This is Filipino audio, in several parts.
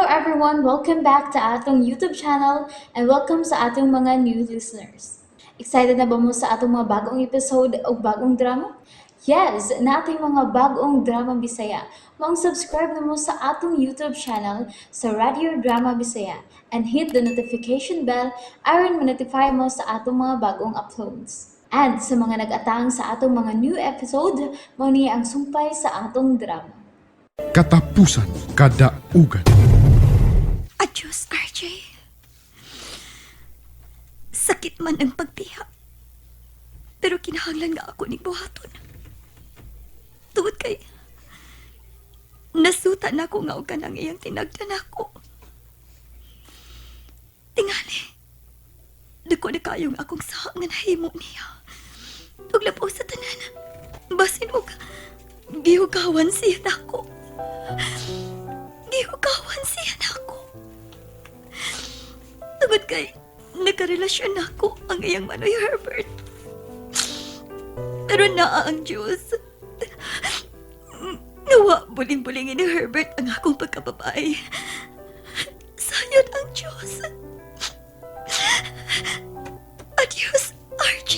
everyone, welcome back to atong YouTube channel and welcome sa atong mga new listeners. Excited na ba mo sa atong mga bagong episode o bagong drama? Yes, na ating mga bagong drama Bisaya. Subscribe na mo sa atong YouTube channel sa Radio Drama Bisaya and hit the notification bell aron ma-notify mo sa atong mga bagong uploads. And sa mga nag-atang sa atong mga new episode, mo niya ang sumpay sa atong drama. Katapusan kadaugan. Adios, RJ. Sakit man ang pagtiha. Pero kinahanglan nga ako ni buhaton. Tungod kay nasuta na ako nga og kanang iyang tinagdan ako. Tingali. Dako na kayong akong saha nga nahimo niya. Ug labaw sa tanan. Basin og gihugawan siya nako. Gihugawan siya nako. Tungod kay nagkarelasyon ako ang iyang manoy Herbert. Pero naa ang Diyos. Nawa buling-bulingin ni Herbert ang akong pagkababae. Sayod ang Diyos. Adios, RJ.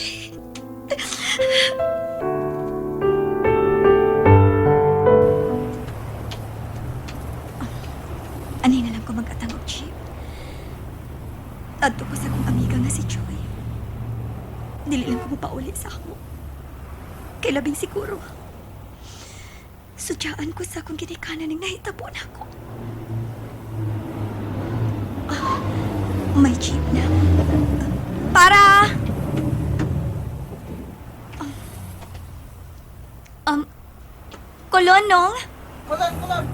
Ani na lang ko mag-atangog, Chief. Adto ko sa akong amiga nga si Joy. Dili lang ko mapauli sa ako. Kay labing siguro. Sudyaan ko sa akong ginikanan ng nahitabo na ako. May jeep na. Para! Kolonong? Kulang!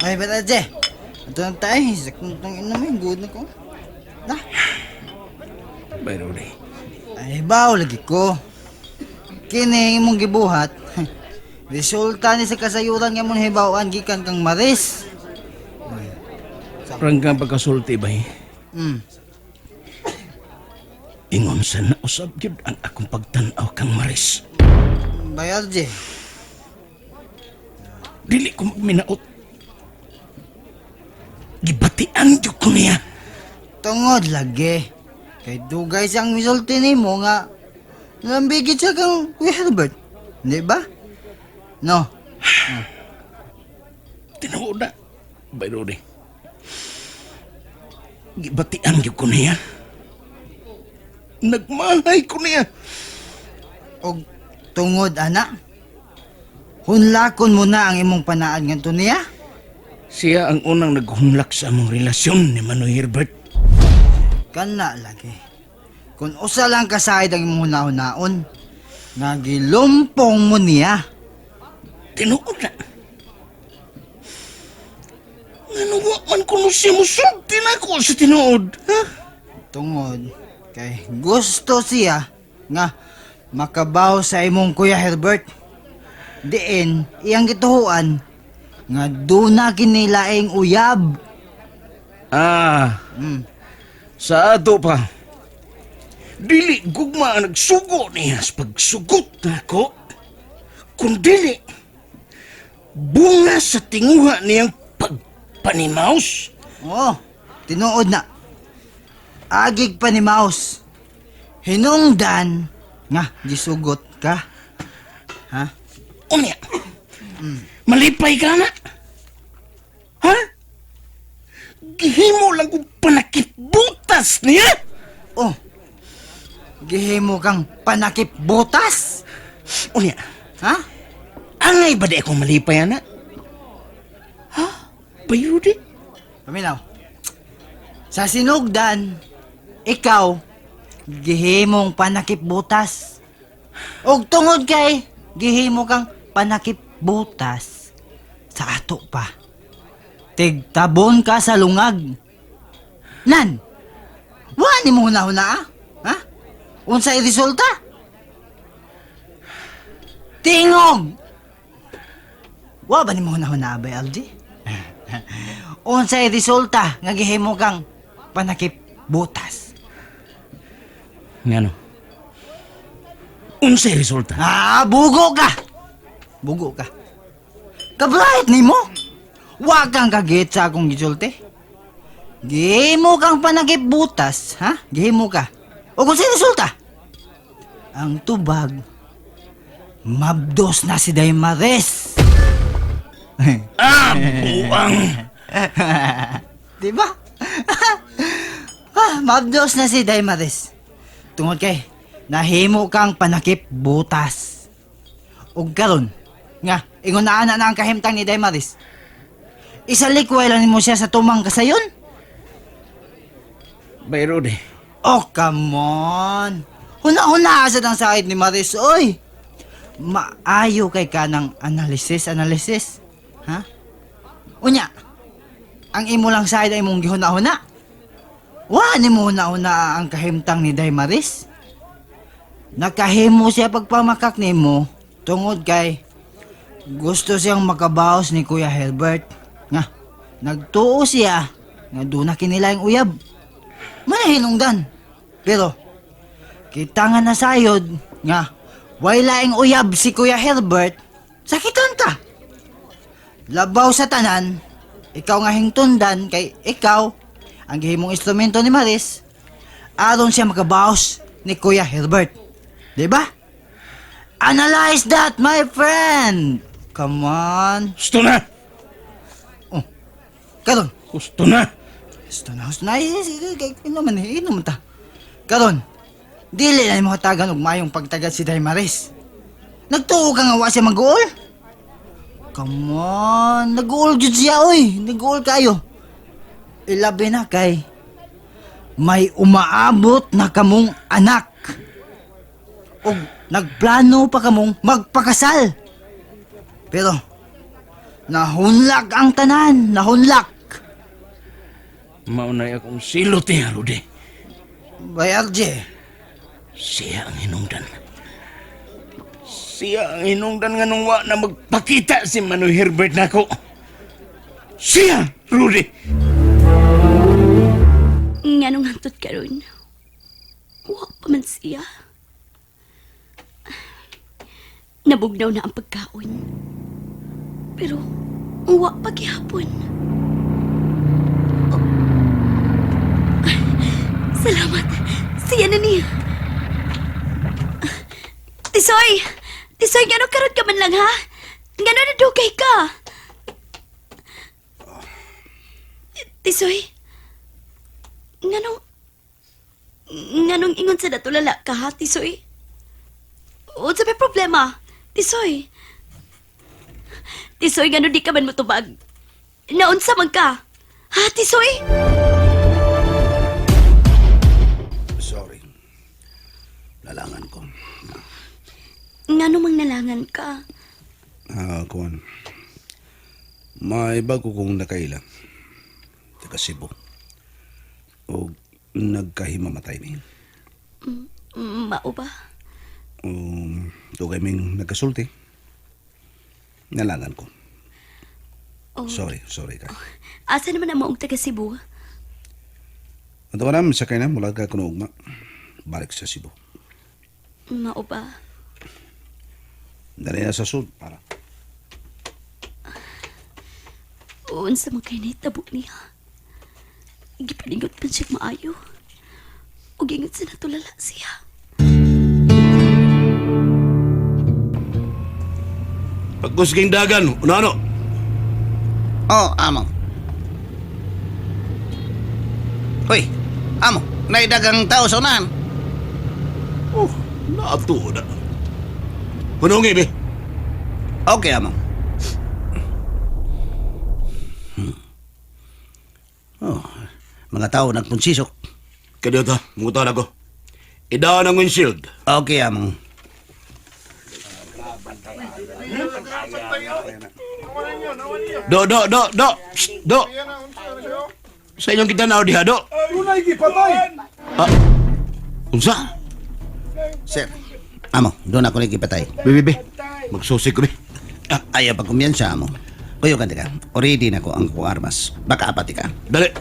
Ay, bata, Je. Ito na tayo. Sakong itong inamin. Good na ko. Na. Pero di. Ay, baw lagi ko. Kini mong gibuhat. Resulta ni sa kasayuran nga mong hibawan gikan kang maris. Ranggang pagkasulti ba eh? Ingon sa nausab yun ang akong pagtanaw kang Maris. Bayar, Je. Dili ko minaot. Gibatian yun ko niya. Tungod lagi. Kay dugay siyang misulti ni mo nga nambigit siya kang Kuya Herbert. Hindi ba? No. Tinuod na. Pero di. Gibatian yun ko niya. Nagmahay ko niya. Og tungod, anak. Hunlakon mo na ang imong panaan nganto niya. Siya ang unang naghunlak sa among relasyon ni Manoy Herbert. Kana lagi. Kung usa lang kasayad ang imong hunahon-naon, nga gilumpong mo niya. Tinuod na. Ano wa man kuno siya musulti na ko sa tinuod, ha? Tungod, kay gusto siya nga makabaw sa imong Kuya Herbert. Diin, iyang gituhuan nga duna kinilaing uyab. Sa ato pa. Dili gugma ang nagsugo niya sa pagsugot na ko. Kung dili, bunga sa tinguha niyang pagpanimaus. Oh, tinuod na. Agig pa ni Mouse. Hinungdan nga gisugot ka. Ha? Unya, malipay ka na. Ha? Gihimo lang kong panakit butas niya. Oh, gihimo kang panakip butas. Unya, Ha? angay ba di akong malipay, ana? Ha? Bayo di? Paminaw. Sa sinugdan, ikaw, gihimong panakip butas. Og tungod kay, gihimo kang panakip butas. Sa ato pa. Tigtabon ka sa lungag. Nan, wani mo huna-huna ah? Ha? Unsay resulta? Tingog! Wa ba ni mo huna-huna ba, LG? Unsay resulta nga gihimo kang panakip butas. Ngano? Unsay resulta? Ah, bugo ka! Bugo ka. Kabright ni mo? Wa kang kagit sa akong gisulti. Gihimo kang panagip butas, ha? Gihimo ka. O kung sinisulta? Ang tubag, mabdos na si Daymares. Buang! Diba? Mabdos na si Daymares. Tungod kay, nahimo kang panakip butas. Ug karon nga, ingon na ana na ang kahimtang ni Daymares. Isalikway lang mo siya sa tumang kasayon? Bay Rudy, Oh, come on. Huna-huna sa ang side ni Maris, oy. Maayo kay ka ng analysis. Ha? Unya, ang imo lang side ay mong gihuna-huna. Wa ni mo huna-huna ang kahimtang ni Daymaris. Nakahimo siya pagpamakak nimo tungod kay gusto siyang makabaos ni Kuya Herbert. Nga, nagtuo siya nga doon na kinilaing uyab. Manahinungdan. Pero, kita nga nasayod nga way laing uyab si Kuya Herbert, sakitan ka. Labaw sa tanan, ikaw nga hingtundan kay ikaw ang gihimong instrumento ni Maris aron siya makabaos ni Kuya Herbert. Diba? Analyze that, my friend! Come on! gusto na! Karon, Gusto na! gusto na, inuman ta. Karon, dili na mo hatagan og mayong pagtagad si Daymares. Nagtuo ka nga wa siya mag-goal? Come on, nag-goal jud siya oy, nag-goal kayo. Ilabi na kay may umaabot na kamong anak. Og nagplano pa kamong magpakasal. Pero nahunlak ang tanan, nahunlak. Maunay akong silot niya, Rudy. Bayar je. Siya ang hinungdan. Siya ang hinungdan nga nung wa na magpakita si Manoy Herbert nako. Siya, Rudy. Nga nung hantot ka ron. Wa pa man siya. Nabugnaw na ang pagkaon. Pero, wa pa gihapon. Oh. Salamat. Siya na niya. Tisoy! Tisoy, gano'n karoon ka man lang, ha? Gano'n nadugay ka? Tisoy? Nganong ingon sa natulala ka, ha, Tisoy? O, sa may problema, Tisoy? Tisoy, gano'n di ka man mutubag? Naunsa man ka? Ha, Tisoy? Sorry. Lalangan ko. Ngano mang nalangan ka? Kuwan. May bago kong nakaila. Taga Cebu. O nagkahimamatay ni. Mao ba? Tugay ming nagkasulti. Nalangan ko. Oh. Sorry ka. Asa naman ang maong taga Cebu? Ang tawa namin sa kanya mula ka kuno ugma. Balik sa Cebu. Mao ba? Dali na sa sud para. Unsa man kay nahitabo niya? Gipalingot pa siya maayo. O gingot sa natulala siya. Pagkusking dagan, unano? Oh, amo. Hoy, amo. Naidagang tao sa unahan. Oh, naabto na. Hunungi, be. Okay, amo. Oh, mga tao nagpunsisok. Kaya ta, mungutan ako. Idaan ang windshield. Okay, amo. Do. Psst, do. Sa inyong kita na diha, do. Ah, unsa? Sir, amo, doon ako nagkipatay. Be. Magsusik ko, be. Ayaw pa kumyansa, amo. Kuyo ka, tika. Already na ko ang kong armas. Baka apati ka. Dali.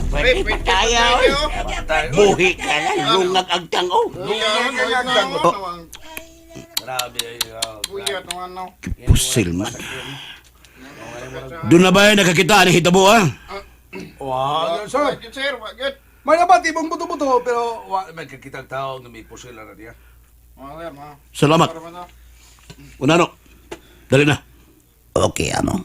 Pwede kaya, buhi ka lang. Lungag ang tango. Pusil man. Doon na ba nakakita ni Hitabo, ha? Wow, sir. May nabat ibang buto-buto pero wa may kakitang tao nga may pusila na diya. Salamat. Unano, dali na. Okay, amo.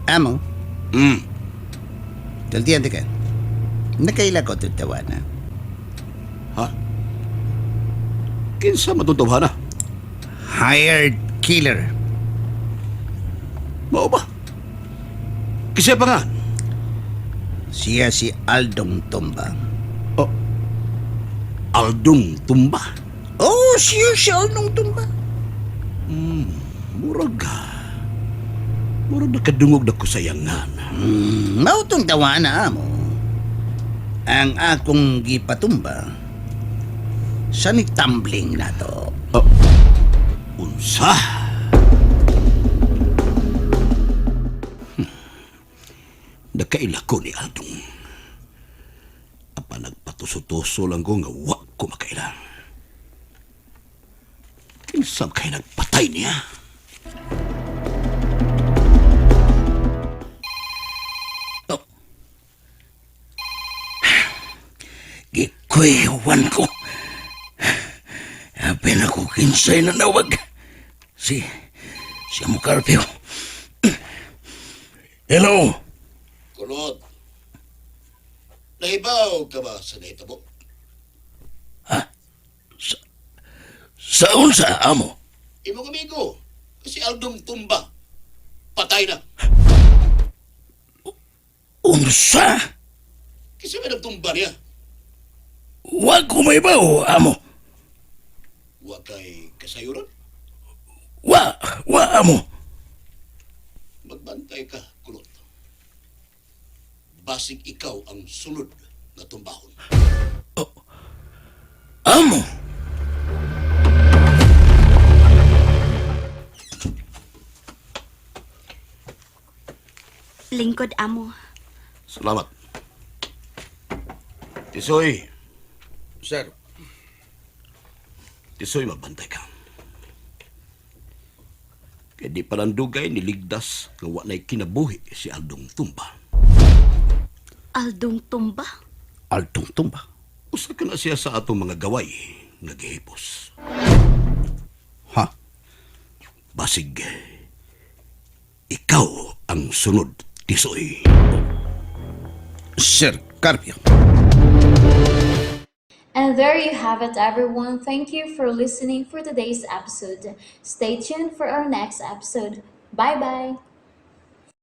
Amo, Hmm. taltiyan ka. Nakaila ko tutawa na. Ha? Kinsa matutubhan na? Hired killer. Mao ba? Kisya pa nga. Siya si Aldong Tumba. Aldong Tumba. Oh, siya si Aldong Tumba. Murag nakadungog na kusayangan. Mautong tawa na amo. Ang akong gipatumba sa ni tumbling na to. Unsa? Nakaila ko ni Aldong. Apa nagpatuso-tuso lang ko nga wak ko makailang. Kinsam kay nagpatay niya. Gikuyawan ko. Apin ako kinsay na nawag. Si Amocarpio. Hello? Kulot. Nahibaw ka ba sa nahitabo? Saon sa amo? Imong amigo. Kasi Aldong Tumba. Patay na. Unsa? Kasi may nagtumba niya. Wag ko may bawo, amo. Huwag kay kasayuran. Wa amo. Magbantay ka, Kulot. Basig ikaw ang sunod na tumbahon. Amo. Lingkod amo. Salamat. Tisoy. Sir, Tisoy, magbantay ka. Kaya di palandugay niligdas nga walay kinabuhi si Aldong Tumba. Aldong Tumba? Aldong Tumba? Usa ka na siya sa atong mga gaway nga gihipos. Ha? Basig, ikaw ang sunod, Tisoy. Sir Carpio. And there you have it, everyone. Thank you for listening for today's episode. Stay tuned for our next episode. Bye bye.